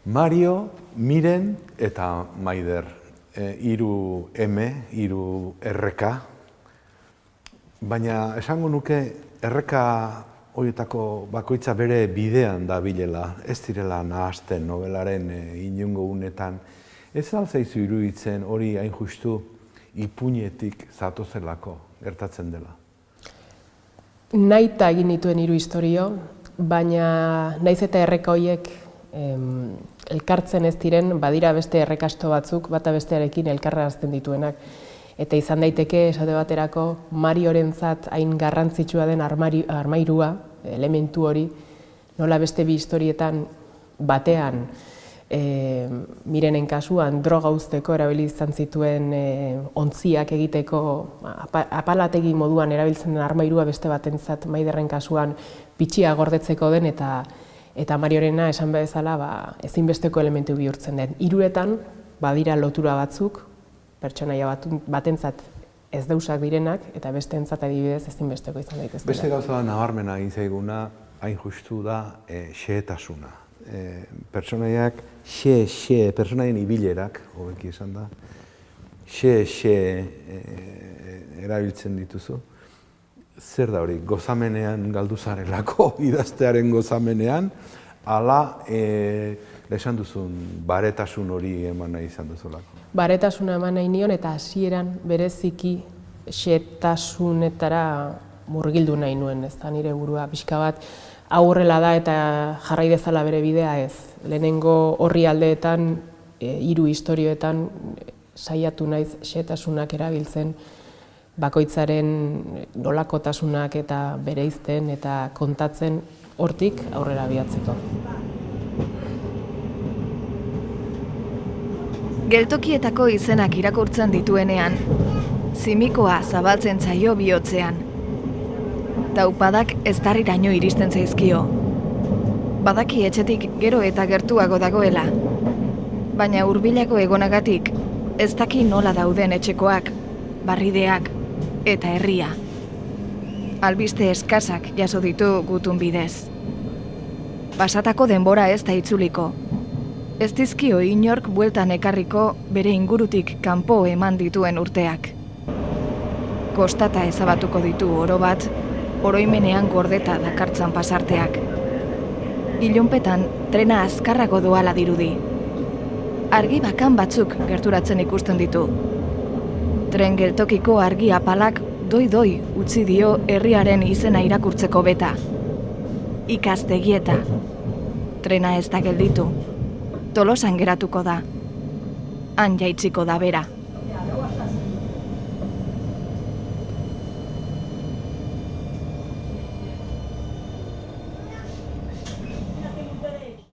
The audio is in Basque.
Mario, Miren eta Maider, 3 M, 3 RK, baina esango nuke RK horietako bakoitza bere bidean dabilela, ez direla nahasten nobelaren inongo unetan. Ez alzaizu iruditzen hori hain justu ipuinetik zatozelako gertatzen dela? Nahita egin dituen 3 istorio, baina naiz eta RK horiek elkartzen ez diren, badira beste errekasto batzuk, bata bestearekin elkarrazten dituenak. Eta izan daiteke, esate baterako, Mariorentzat hain garrantzitsua den armairua, elementu hori, nola beste 2 historietan batean, Mirenen kasuan, droga uzteko erabili izan zituen ontziak egiteko, apalategi moduan erabiltzen den armairua beste batentzat Maiderren kasuan pitxia gordetzeko den eta Mariorena esan bezala ezinbesteko elementu bihurtzen den. 3etan badira lotura batzuk, pertsonaia batentzat ez deusak direnak, eta besteentzat adibidez ezinbesteko izan daitezkeela. Beste gauza nabarmena egin zaiguna, hain justu da, xehetasuna. Pertsonaiak, pertsonaien ibilerak, hobeki esan da, erabiltzen dituzu. Zer da hori, gozamenean galdu zarelako, idaztearen gozamenean, ala esan duzun baretasun hori eman nahi izan duzulako? Baretasuna eman nahi nion eta hasieran bereziki xehetasunetara murgildu nahi nuen, ez da nire burua pixka bat aurrela da eta jarrai dezala bere bidea ez. Lehenengo horri aldeetan, 3 istorioetan saiatu naiz xehetasunak erabiltzen, bakoitzaren nolakotasunak eta bereizten eta kontatzen hortik aurrera abiatzeko. Geltokietako izenak irakurtzen dituenean, zimikoa zabaltzen zaio bihotzean. Taupadak eztarriraino iristen zaizkio. Badaki etxetik gero eta gertuago dagoela. Baina hurbilako egonagatik, ez daki nola dauden etxekoak, barrideak eta herria. Albiste eskasak jaso ditu gutun bidez. Pasatako denbora ez da itzuliko. Ez dizkio inork bueltan ekarriko bere ingurutik kanpo eman dituen urteak. Kostata ezabatuko ditu oro bat, oroimenean gordeta dakartzan pasarteak. Ilunpetan trena azkarrago doala dirudi. Argi bakan batzuk gerturatzen ikusten ditu. Tren geltokiko argi apalak doi-doi utzi dio herriaren izena irakurtzeko beta. Ikastegieta. Trena ez da gelditu. Tolosan geratuko da. Han jaitsiko da bera.